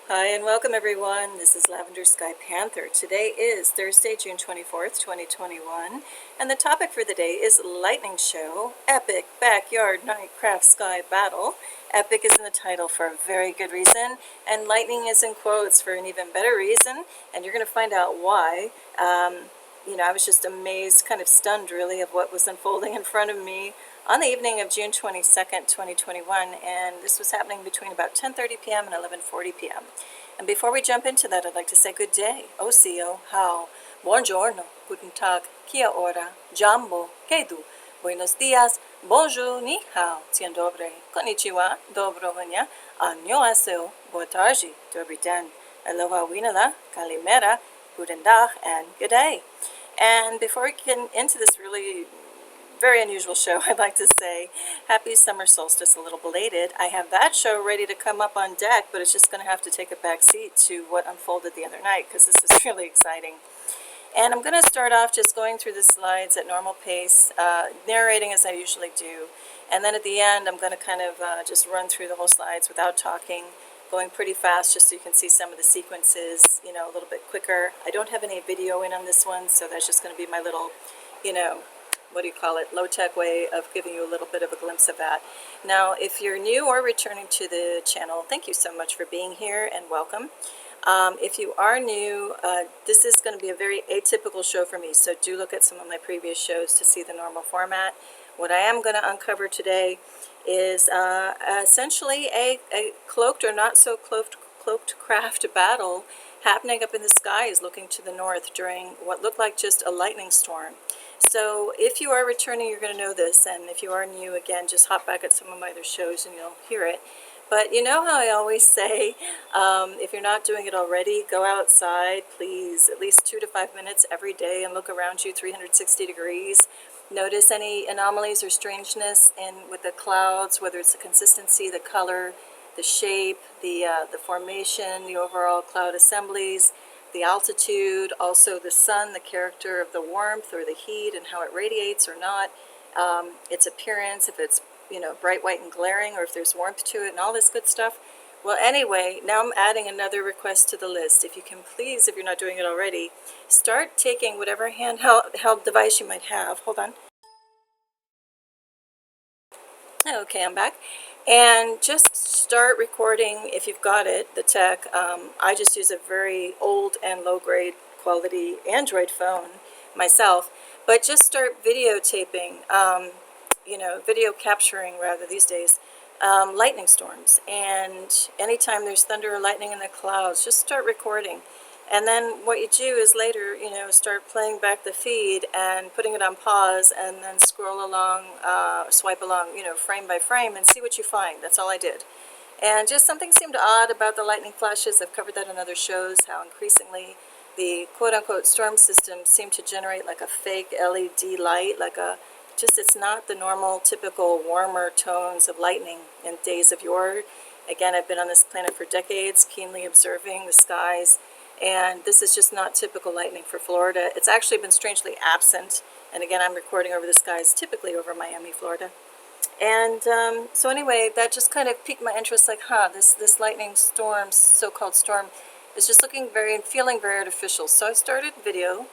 Hi and welcome everyone. This is Lavender Sky Panther. Today is Thursday, June 24th, 2021, and the topic for the day is Lightning Show, Epic Backyard Night Craft Sky Battle. Epic is in the title for a very good reason, and lightning is in quotes for an even better reason, and you're going to find out why. I was just amazed, kind of stunned really, of what was unfolding in front of me on the evening of June 22nd, 2021, and this was happening between about 10:30 p.m. and 11:40 p.m. And before we jump into that, I'd like to say good day, osio, how, buongiorno, guten tag, kia ora, jambo, kedu, buenos dias, bonjour, ni hao, dzień dobry, konnichiwa, dobrowania, annyeonghaseyo, boa tarde, dobry den, aloha winala, kalimera, guten dag, and good day. And before we get into this really very unusual show, I'd like to say happy summer solstice, a little belated. I have that show ready to come up on deck, but it's just going to have to take a back seat to what unfolded the other night because this was really exciting. And I'm going to start off just going through the slides at normal pace, narrating as I usually do. And then at the end, I'm going to kind of just run through the whole slides without talking, going pretty fast just so you can see some of the sequences, a little bit quicker. I don't have any video in on this one, so that's just going to be my little, low-tech way of giving you a little bit of a glimpse of that. Now, if you're new or returning to the channel, thank you so much for being here and welcome. If you are new, this is going to be a very atypical show for me, so do look at some of my previous shows to see the normal format. What I am going to uncover today is essentially a cloaked or not so cloaked craft battle happening up in the skies looking to the north during what looked like just a lightning storm. So if you are returning, you're going to know this, and if you are new, again, just hop back at some of my other shows and you'll hear it. But you know how I always say, if you're not doing it already, go outside, please, at least 2 to 5 minutes every day and look around you 360 degrees. Notice any anomalies or strangeness with the clouds, whether it's the consistency, the color, the shape, the formation, the overall cloud assemblies, the altitude, also the sun, the character of the warmth or the heat and how it radiates or not, its appearance, if it's bright white and glaring, or if there's warmth to it and all this good stuff. Well, anyway, now I'm adding another request to the list. If you can please, if you're not doing it already, start taking whatever handheld device you might have. Hold on. Okay, I'm back. And just start recording if you've got it, the tech. I just use a very old and low-grade quality Android phone myself, but just start videotaping, video capturing rather these days, lightning storms. And anytime there's thunder or lightning in the clouds, just start recording. And then what you do is later, start playing back the feed and putting it on pause and then scroll along, swipe along, frame by frame and see what you find. That's all I did. And just something seemed odd about the lightning flashes. I've covered that in other shows, how increasingly the quote-unquote storm system seemed to generate like a fake LED light, it's not the normal, typical warmer tones of lightning in days of yore. Again, I've been on this planet for decades, keenly observing the skies, and this is just not typical lightning for Florida. It's actually been strangely absent, and again, I'm recording over the skies, typically over Miami, Florida. And so anyway, that just kind of piqued my interest, this lightning storm, so-called storm, is just feeling very artificial. So I started video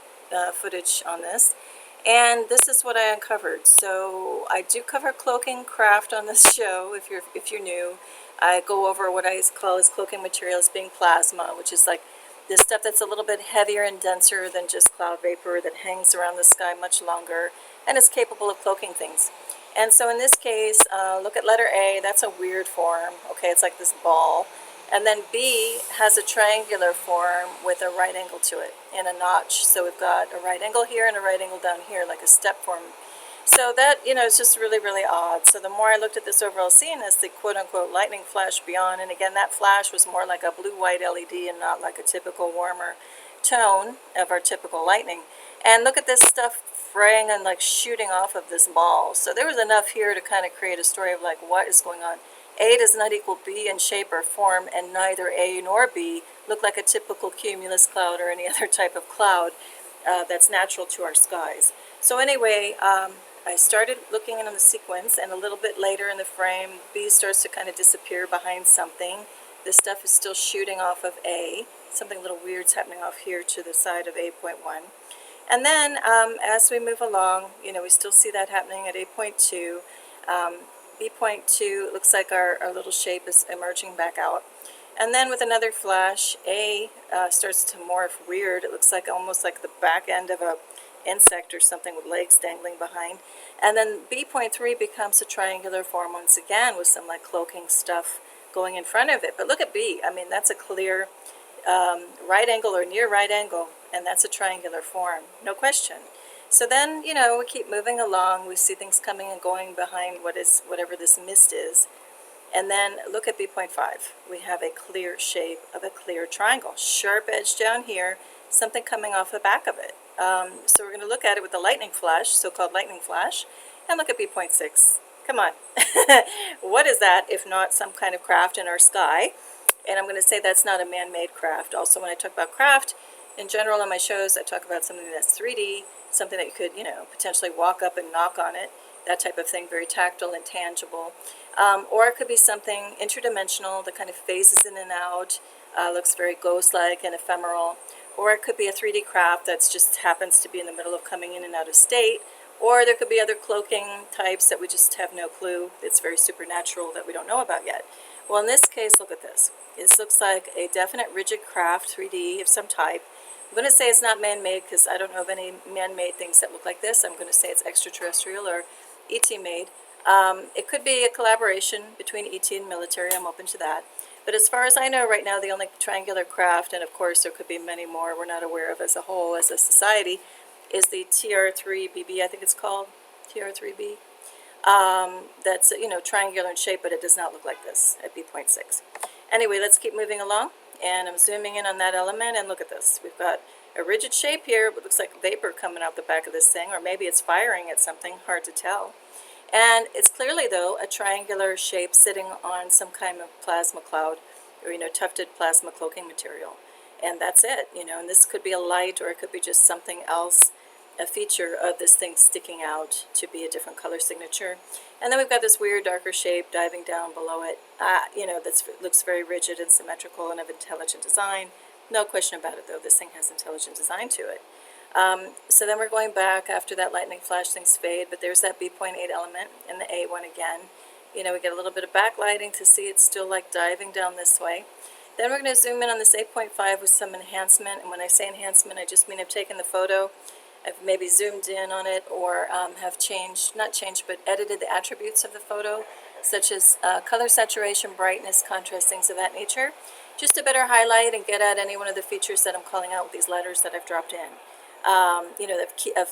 footage on this, and this is what I uncovered. So I do cover cloaking craft on this show. If you're new, I go over what I call as cloaking materials being plasma, which is like this stuff that's a little bit heavier and denser than just cloud vapor that hangs around the sky much longer and is capable of cloaking things. And so in this case, look at letter A, that's a weird form. Okay, it's like this ball. And then B has a triangular form with a right angle to it and a notch. So we've got a right angle here and a right angle down here, like a step form. So that, is just really, really odd. So the more I looked at this overall scene as the quote-unquote lightning flash beyond, and again, that flash was more like a blue-white LED and not like a typical warmer tone of our typical lightning. And look at this stuff fraying and like shooting off of this ball. So there was enough here to kind of create a story of like what is going on. A does not equal B in shape or form, and neither A nor B look like a typical cumulus cloud or any other type of cloud that's natural to our skies. So anyway, I started looking in on the sequence, and a little bit later in the frame, B starts to kind of disappear behind something. This stuff is still shooting off of A. Something a little weird's happening off here to the side of 8.1. And then as we move along, we still see that happening at 8.2. B.2 looks like our little shape is emerging back out. And then with another flash, A starts to morph weird. It looks like almost like the back end of a insect or something with legs dangling behind. And then B.3 becomes a triangular form once again with some like cloaking stuff going in front of it. But look at B. I mean, that's a clear right angle or near right angle, and that's a triangular form, no question. So then, we keep moving along. We see things coming and going behind whatever this mist is. And then look at B.5. We have a clear shape of a clear triangle. Sharp edge down here, something coming off the back of it. So we're going to look at it with the lightning flash, so-called lightning flash, and look at B.6. Come on. What is that if not some kind of craft in our sky? And I'm going to say that's not a man-made craft. Also, when I talk about craft, in general on my shows, I talk about something that's 3D, something that you could, potentially walk up and knock on it, that type of thing, very tactile and tangible. Or it could be something interdimensional that kind of phases in and out, looks very ghost-like and ephemeral. Or it could be a 3D craft that just happens to be in the middle of coming in and out of state. Or there could be other cloaking types that we just have no clue. It's very supernatural that we don't know about yet. Well, in this case, look at this. This looks like a definite rigid craft, 3D of some type. I'm going to say it's not man-made because I don't know of any man-made things that look like this. I'm going to say it's extraterrestrial or ET-made. It could be a collaboration between ET and military. I'm open to that. But as far as I know right now, the only triangular craft, and of course there could be many more we're not aware of as a whole, as a society, is the TR3BB, I think it's called, TR3B. That's, triangular in shape, but it does not look like this at B.6. Anyway, let's keep moving along, and I'm zooming in on that element, and look at this. We've got a rigid shape here, but looks like vapor coming out the back of this thing, or maybe it's firing at something, hard to tell. And it's clearly, though, a triangular shape sitting on some kind of plasma cloud, or, tufted plasma cloaking material. And that's it, and this could be a light, or it could be just something else, a feature of this thing sticking out to be a different color signature. And then we've got this weird darker shape diving down below it, that looks very rigid and symmetrical and of intelligent design. No question about it, though. This thing has intelligent design to it. So then we're going back after that lightning flash, things fade, but there's that B.8 element and the A one again. We get a little bit of backlighting to see it's still like diving down this way. Then we're going to zoom in on this 8.5 with some enhancement, and when I say enhancement, I just mean I've taken the photo, I've maybe zoomed in on it, or have but edited the attributes of the photo, such as color saturation, brightness, contrast, things of that nature, just to better highlight and get at any one of the features that I'm calling out with these letters that I've dropped in.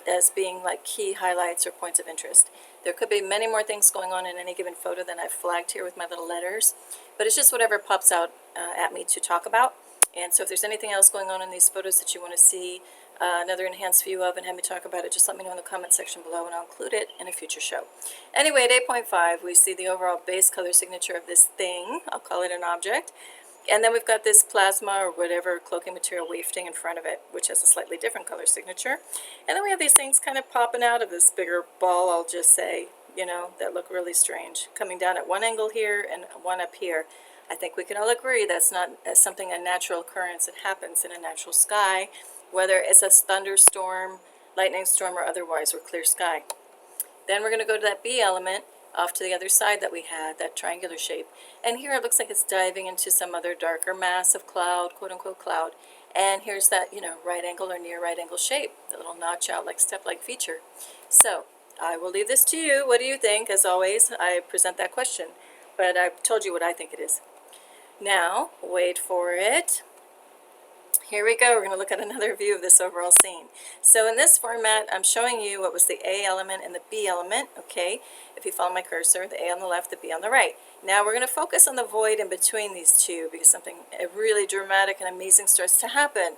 As being like key highlights or points of interest. There could be many more things going on in any given photo than I've flagged here with my little letters, but it's just whatever pops out at me to talk about. And so if there's anything else going on in these photos that you want to see another enhanced view of and have me talk about it, just let me know in the comment section below and I'll include it in a future show. Anyway, at 8.5, we see the overall base color signature of this thing. I'll call it an object. And then we've got this plasma or whatever cloaking material wafting in front of it, which has a slightly different color signature. And then we have these things kind of popping out of this bigger ball, I'll just say, that look really strange. Coming down at one angle here and one up here. I think we can all agree that's not something, a natural occurrence that happens in a natural sky, whether it's a thunderstorm, lightning storm, or otherwise, or clear sky. Then we're going to go to that B element, off to the other side that we had, that triangular shape. And here it looks like it's diving into some other darker mass of cloud, quote-unquote cloud. And here's that, right angle or near right angle shape, the little notch out, like step-like feature. So I will leave this to you. What do you think? As always, I present that question. But I've told you what I think it is. Now, wait for it. Here we go. We're going to look at another view of this overall scene. So in this format, I'm showing you what was the A element and the B element, okay? If you follow my cursor, the A on the left, the B on the right. Now we're going to focus on the void in between these two because something really dramatic and amazing starts to happen.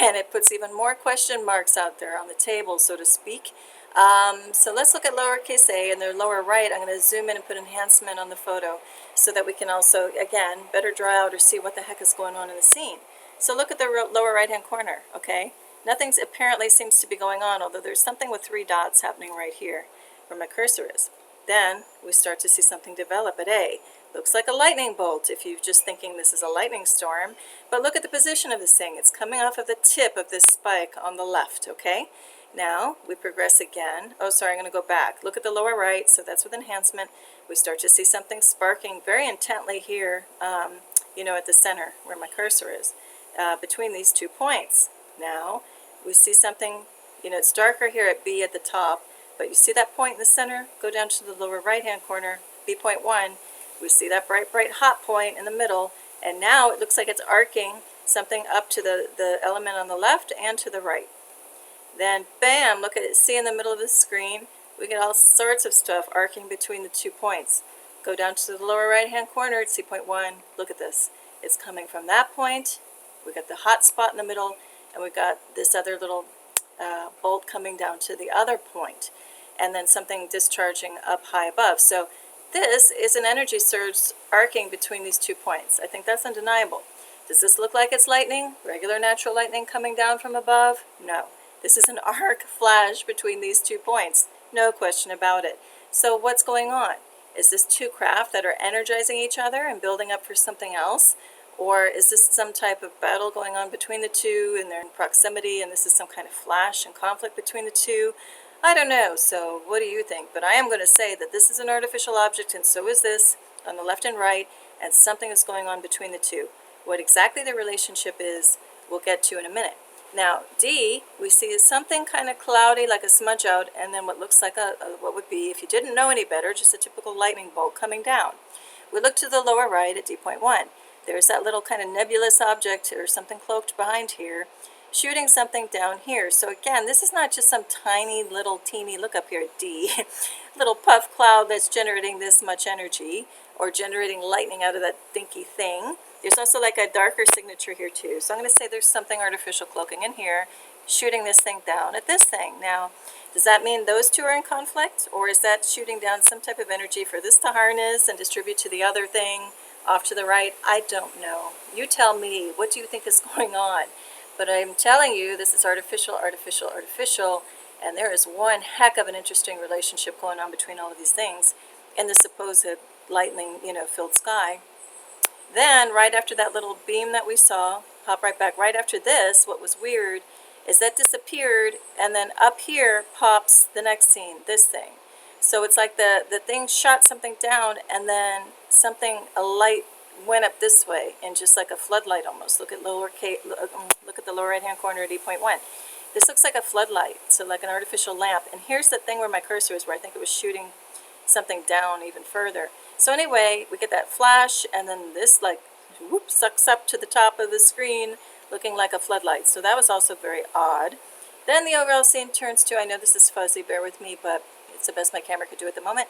And it puts even more question marks out there on the table, so to speak. So let's look at lowercase a, and their lower right, I'm going to zoom in and put enhancement on the photo so that we can also, again, better draw out or see what the heck is going on in the scene. So look at the lower right-hand corner, okay? Nothing apparently seems to be going on, although there's something with 3 dots happening right here where my cursor is. Then we start to see something develop at A. Looks like a lightning bolt if you're just thinking this is a lightning storm. But look at the position of this thing. It's coming off of the tip of this spike on the left, okay? Now we progress again. Oh, sorry, I'm going to go back. Look at the lower right, so that's with enhancement. We start to see something sparking very intently here, at the center where my cursor is, between these 2 points. Now we see something, it's darker here at B at the top, but you see that point in the center? Go down to the lower right-hand corner, B.1. We see that bright, bright hot point in the middle, and now it looks like it's arcing something up to the element on the left and to the right. Then, bam, look at it, see in the middle of the screen, we get all sorts of stuff arcing between the 2 points. Go down to the lower right-hand corner at C.1, look at this. It's coming from that point, we got the hot spot in the middle, and we got this other little bolt coming down to the other point, and then something discharging up high above. So this is an energy surge arcing between these 2 points. I think that's undeniable. Does this look like it's lightning? Regular natural lightning coming down from above? No. This is an arc flash between these 2 points. No question about it. So what's going on? Is this 2 craft that are energizing each other and building up for something else? Or is this some type of battle going on between the 2 and they're in proximity and this is some kind of flash and conflict between the 2? I don't know, so what do you think? But I am going to say that this is an artificial object and so is this on the left and right, and something is going on between the 2. What exactly the relationship is, we'll get to in a minute. Now, D, we see is something kind of cloudy, like a smudge out, and then what looks like what would be, if you didn't know any better, just a typical lightning bolt coming down. We look to the lower right at D.1. There's that little kind of nebulous object or something cloaked behind here, shooting something down here. So again, this is not just some tiny little teeny, look up here at D, little puff cloud that's generating this much energy or generating lightning out of that dinky thing. There's also like a darker signature here too. So I'm going to say there's something artificial cloaking in here, shooting this thing down at this thing. Now, does that mean those 2 are in conflict, or is that shooting down some type of energy for this to harness and distribute to the other thing off to the right? I don't know. You tell me. What do you think is going on? But I'm telling you, this is artificial, artificial, artificial, and there is one heck of an interesting relationship going on between all of these things in the supposed lightning, filled sky. Then, right after that little beam that we saw, hop right back, right after this, what was weird is that disappeared, and then up here pops the next scene, this thing. So it's like the thing shot something down, and then a light went up this way, and just like a floodlight almost. Look at look at the lower right-hand corner at E.1. This looks like a floodlight, so like an artificial lamp. And here's the thing where my cursor is, where I think it was shooting something down even further. So anyway, we get that flash, and then this like whoop sucks up to the top of the screen, looking like a floodlight. So that was also very odd. Then the overall scene turns to, I know this is fuzzy, bear with me, but it's the best my camera could do at the moment.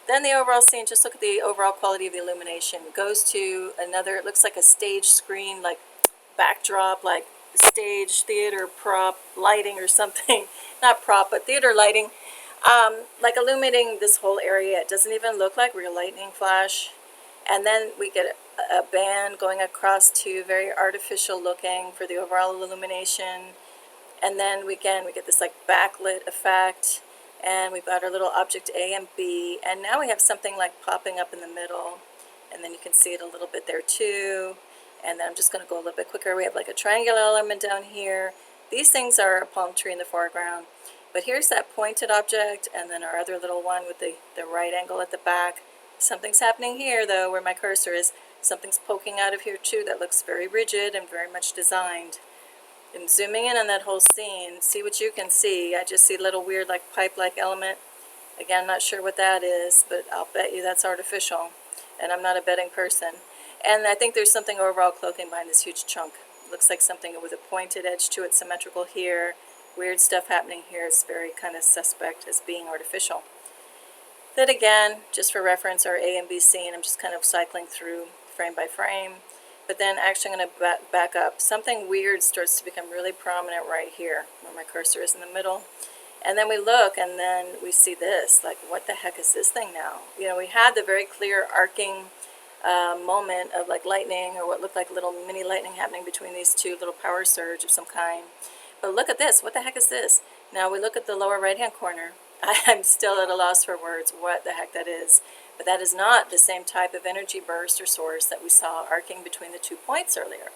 Then the overall scene, just look at the overall quality of the illumination, goes to another, it looks like a stage screen, like backdrop, like stage, theater, prop, lighting or something. Not prop, but theater lighting. Like illuminating this whole area. It doesn't even look like real lightning flash. And then we get a band going across to very artificial looking for the overall illumination. And then we get this like backlit effect. And we've got our little object A and B. And now we have something like popping up in the middle. And then you can see it a little bit there too. And then I'm just going to go a little bit quicker. We have like a triangular element down here. These things are a palm tree in the foreground. But here's that pointed object, and then our other little one with the right angle at the back. Something's happening here, though, where my cursor is. Something's poking out of here, too, that looks very rigid and very much designed. I'm zooming in on that whole scene. See what you can see. I just see a little weird, like, pipe-like element. Again, not sure what that is, but I'll bet you that's artificial. And I'm not a betting person. And I think there's something overall cloaking behind this huge chunk. Looks like something with a pointed edge to it, symmetrical here. Weird stuff happening here. It's very kind of suspect as being artificial. Then again, just for reference, our A and B scene, I'm just kind of cycling through frame by frame. But then actually I'm going to back up. Something weird starts to become really prominent right here, where my cursor is in the middle. And then we look, and then we see this. Like, what the heck is this thing now? We had the very clear arcing moment of like lightning, or what looked like little mini lightning happening between these two, little power surge of some kind. But look at this. What the heck is this? Now we look at the lower right-hand corner. I'm still at a loss for words what the heck that is. But that is not the same type of energy burst or source that we saw arcing between the 2 points earlier.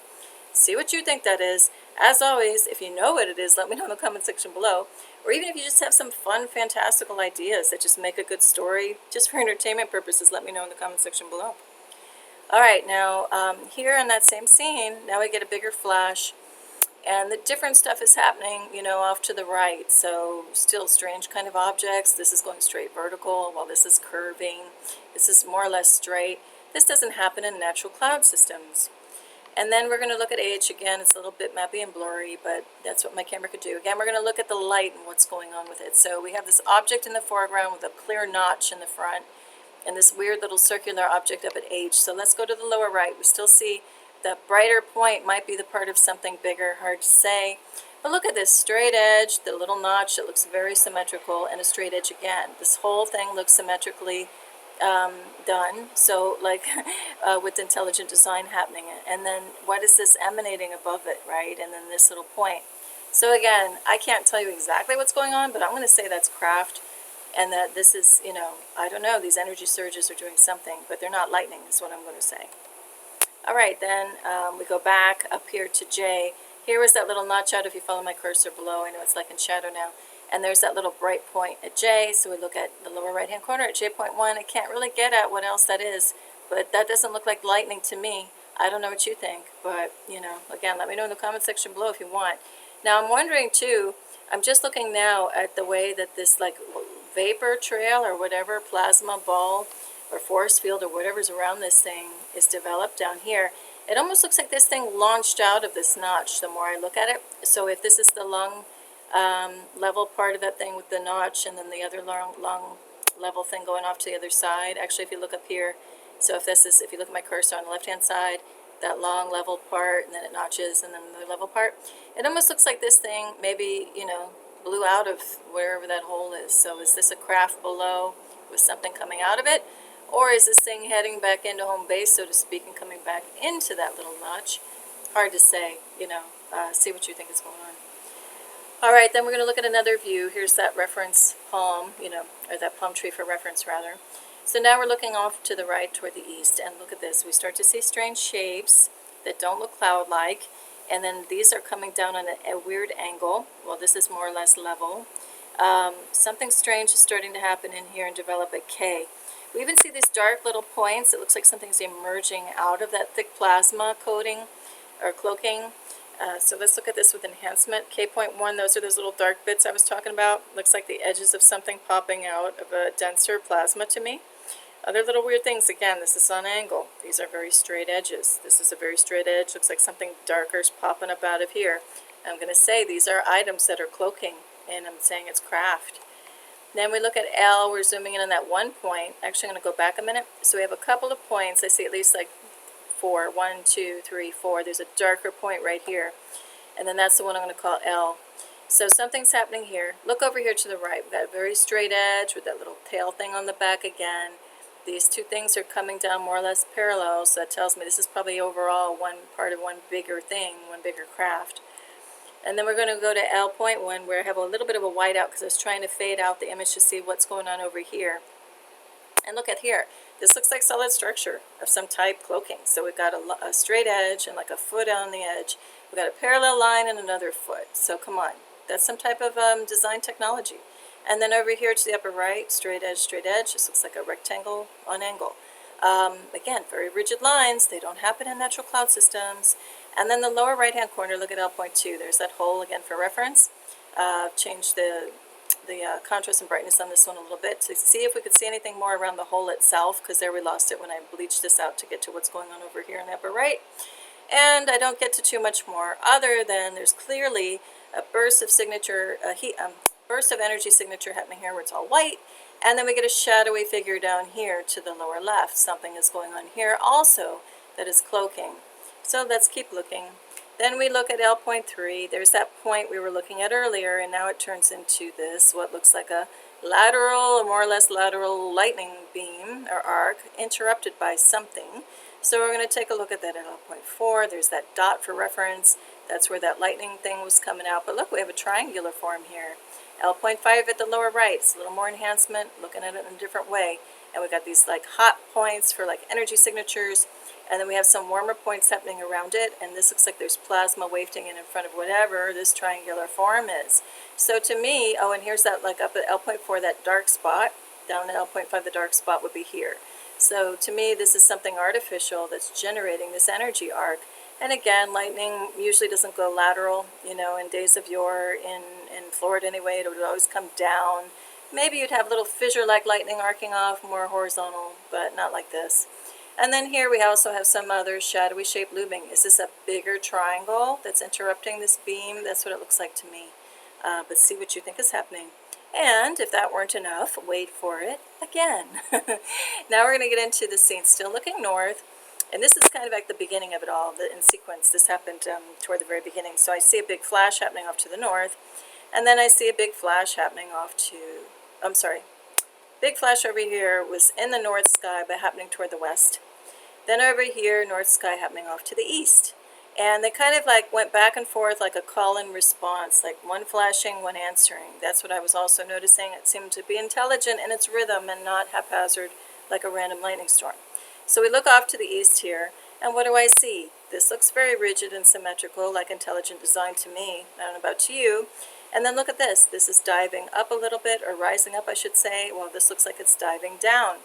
See what you think that is. As always, if you know what it is, let me know in the comment section below. Or even if you just have some fun, fantastical ideas that just make a good story, just for entertainment purposes, let me know in the comment section below. All right, now here in that same scene, now we get a bigger flash, and the different stuff is happening, you know, off to the right. So still strange kind of objects. This is going straight vertical, while this is curving. This is more or less straight. This doesn't happen in natural cloud systems. And then we're going to look at age again. It's a little bit mappy and blurry, but that's what my camera could do. Again, we're going to look at the light and what's going on with it. So we have this object in the foreground with a clear notch in the front, and this weird little circular object up at age. So let's go to the lower right. We still see the brighter point might be the part of something bigger, hard to say. But look at this straight edge, the little notch, it looks very symmetrical, and a straight edge again. This whole thing looks symmetrically done, so like with intelligent design happening. And then what is this emanating above it, right? And then this little point. So again, I can't tell you exactly what's going on, but I'm going to say that's craft, and that this is, you know, I don't know, these energy surges are doing something, but they're not lightning is what I'm going to say. All right, then we go back up here to J. Here was that little notch out if you follow my cursor below. I know it's like in shadow now. And there's that little bright point at J, so we look at the lower right-hand corner at J.1. I can't really get at what else that is, but that doesn't look like lightning to me. I don't know what you think, but, you know, again, let me know in the comment section below if you want. Now, I'm wondering, too, I'm just looking now at the way that this, like, vapor trail or whatever, plasma ball or force field or whatever's around this thing is developed down here. It almost looks like this thing launched out of this notch the more I look at it. So if this is the long level part of that thing with the notch, and then the other long level thing going off to the other side. Actually, if you look up here, so if you look at my cursor on the left hand side, that long level part, and then it notches, and then the level part, it almost looks like this thing maybe, you know, blew out of wherever that hole is. So is this a craft below with something coming out of it, or is this thing heading back into home base, so to speak, and coming back into that little notch? Hard to say, you know. See what you think is going on. All right, then we're going to look at another view. Here's that reference palm, you know, or that palm tree for reference, rather. So now we're looking off to the right toward the east, and look at this. We start to see strange shapes that don't look cloud-like, and then these are coming down on a weird angle. Well, this is more or less level. Something strange is starting to happen in here and develop at K. We even see these dark little points. It looks like something's emerging out of that thick plasma coating or cloaking. So let's look at this with enhancement. K.1, those are those little dark bits I was talking about. Looks like the edges of something popping out of a denser plasma to me. Other little weird things, again, this is on angle. These are very straight edges. This is a very straight edge. Looks like something darker is popping up out of here. I'm going to say these are items that are cloaking, and I'm saying it's craft. Then we look at L. We're zooming in on that one point. Actually, I'm going to go back a minute. So we have a couple of points. I see at least like 4. 1, 2, 3, 4. There's a darker point right here, and then that's the one I'm going to call L. So something's happening here. Look over here to the right. We've got a very straight edge with that little tail thing on the back again. These two things are coming down more or less parallel, so that tells me this is probably overall one part of one bigger thing, one bigger craft. And then we're going to go to L.1, where I have a little bit of a whiteout because I was trying to fade out the image to see what's going on over here. And look at here. This looks like solid structure of some type cloaking. So we've got a straight edge and like a foot on the edge. We've got a parallel line and another foot. So come on. That's some type of design technology. And then over here to the upper right, straight edge, straight edge. This looks like a rectangle on angle. Again, very rigid lines. They don't happen in natural cloud systems. And then the lower right-hand corner, look at L.2. There's that hole again for reference. Change the contrast and brightness on this one a little bit to see if we could see anything more around the hole itself, because there we lost it when I bleached this out to get to what's going on over here in the upper right. And I don't get to too much more other than there's clearly a burst of signature, burst of energy signature happening here where it's all white, and then we get a shadowy figure down here to the lower left. Something is going on here also that is cloaking. So let's keep looking. Then we look at L.3. There's that point we were looking at earlier, and now it turns into this, what looks like a lateral, or more or less lateral lightning beam or arc interrupted by something. So we're going to take a look at that at L.4. There's that dot for reference. That's where that lightning thing was coming out. But look, we have a triangular form here. L.5 at the lower right. It's a little more enhancement, looking at it in a different way. and we got these like hot points for like energy signatures, and then we have some warmer points happening around it, and this looks like there's plasma wafting in front of whatever this triangular form is. So to me, oh, and here's that like up at L.4, that dark spot, down at L.5, the dark spot would be here. So to me, this is something artificial that's generating this energy arc. And again, lightning usually doesn't go lateral, you know, in days of yore, in Florida anyway, it would always come down. Maybe you'd have little fissure-like lightning arcing off, more horizontal, but not like this. And then here we also have some other shadowy shape looming. Is this a bigger triangle that's interrupting this beam? That's what it looks like to me. But see what you think is happening. And if that weren't enough, wait for it again. Now we're going to get into the scene. Still looking north. And this is kind of like the beginning of it all, in sequence. This happened toward the very beginning. So I see a big flash happening off to the north. And then I see a big flash happening off to, I'm sorry, big flash over here was in the north sky but happening toward the west. Then over here, north sky happening off to the east. And they kind of like went back and forth like a call and response, like one flashing, one answering. That's what I was also noticing. It seemed to be intelligent in its rhythm and not haphazard like a random lightning storm. So we look off to the east here, and what do I see? This looks very rigid and symmetrical, like intelligent design to me. I don't know about to you. And then look at this. This is diving up a little bit, or rising up, I should say. Well, this looks like it's diving down.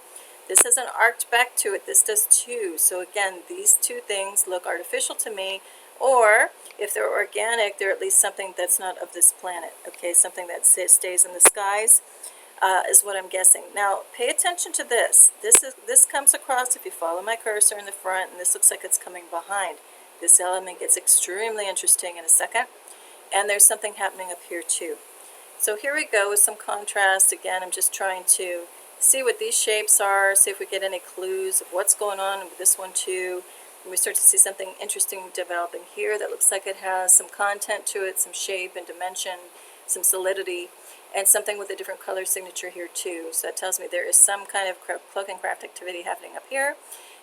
This hasn't arced back to it. This does too. So again, these two things look artificial to me, or if they're organic, they're at least something that's not of this planet. Okay, something that stays in the skies is what I'm guessing. Now, pay attention to this. This comes across if you follow my cursor in the front, and this looks like it's coming behind. This element gets extremely interesting in a second. And there's something happening up here too. So here we go with some contrast. Again, I'm just trying to see what these shapes are, see if we get any clues of what's going on with this one too. And we start to see something interesting developing here that looks like it has some content to it, some shape and dimension, some solidity, and something with a different color signature here too. So that tells me there is some kind of cloak and craft activity happening up here.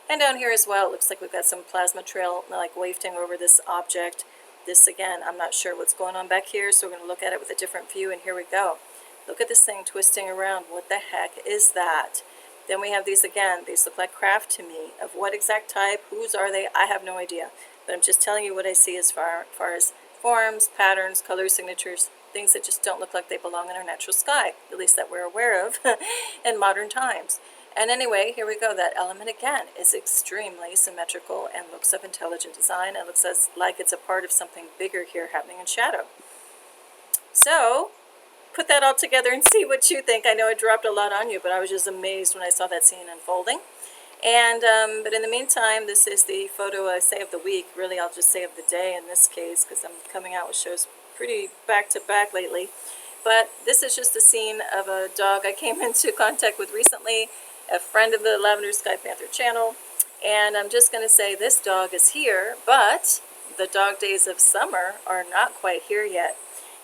And down here as well, it looks like we've got some plasma trail like wafting over this object. This again, I'm not sure what's going on back here, so we're going to look at it with a different view, and here we go. Look at this thing twisting around. What the heck is that? Then we have these again. These look like craft to me. Of what exact type? Whose are they? I have no idea. But I'm just telling you what I see as far as forms, patterns, color signatures, things that just don't look like they belong in our natural sky, at least that we're aware of in modern times. And anyway, here we go. That element again is extremely symmetrical and looks of intelligent design. It looks like it's a part of something bigger here happening in shadow. So put that all together and see what you think. I know I dropped a lot on you, but I was just amazed when I saw that scene unfolding. And but in the meantime, this is the photo I say of the week. Really, I'll just say of the day in this case, because I'm coming out with shows pretty back to back lately. But this is just a scene of a dog I came into contact with recently, a friend of the Lavender Sky Panther channel. And I'm just going to say this dog is here, but the dog days of summer are not quite here yet.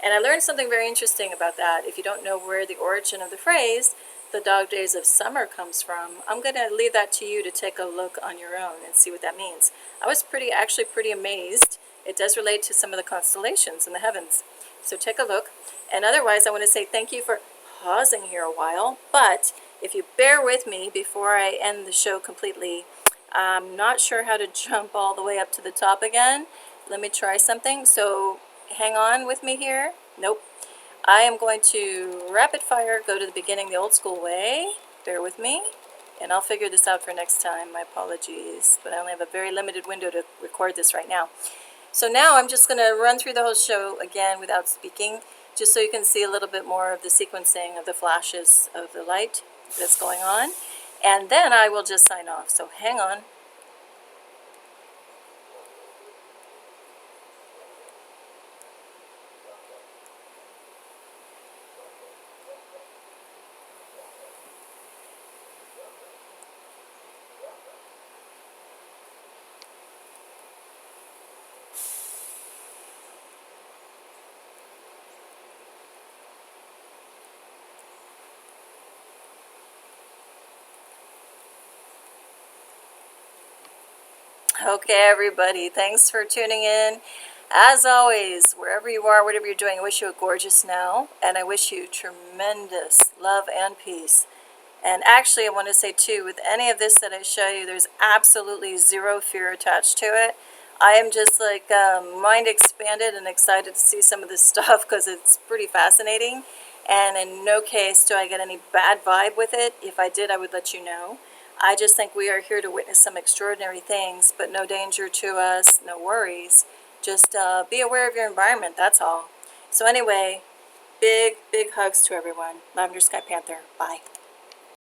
And I learned something very interesting about that. If you don't know where the origin of the phrase, the dog days of summer comes from, I'm going to leave that to you to take a look on your own and see what that means. I was actually pretty amazed. It does relate to some of the constellations in the heavens. So take a look. And otherwise, I want to say thank you for pausing here a while. But if you bear with me before I end the show completely, I'm not sure how to jump all the way up to the top again. Let me try something. So hang on with me here. Nope. I am going to rapid fire go to the beginning the old school way. Bear with me. And I'll figure this out for next time. My apologies. But I only have a very limited window to record this right now. So now I'm just going to run through the whole show again without speaking, just so you can see a little bit more of the sequencing of the flashes of the light that's going on. And then I will just sign off. So hang on. Okay, everybody, thanks for tuning in. As always, wherever you are, whatever you're doing, I wish you a gorgeous now, and I wish you tremendous love and peace. And actually, I want to say too, with any of this that I show you, there's absolutely zero fear attached to it. I am just like mind expanded and excited to see some of this stuff because it's pretty fascinating. And in no case do I get any bad vibe with it. If I did, I would let you know. I just think we are here to witness some extraordinary things, but no danger to us, no worries. Just be aware of your environment, that's all. So anyway, big hugs to everyone. Lavender Sky Panther. Bye.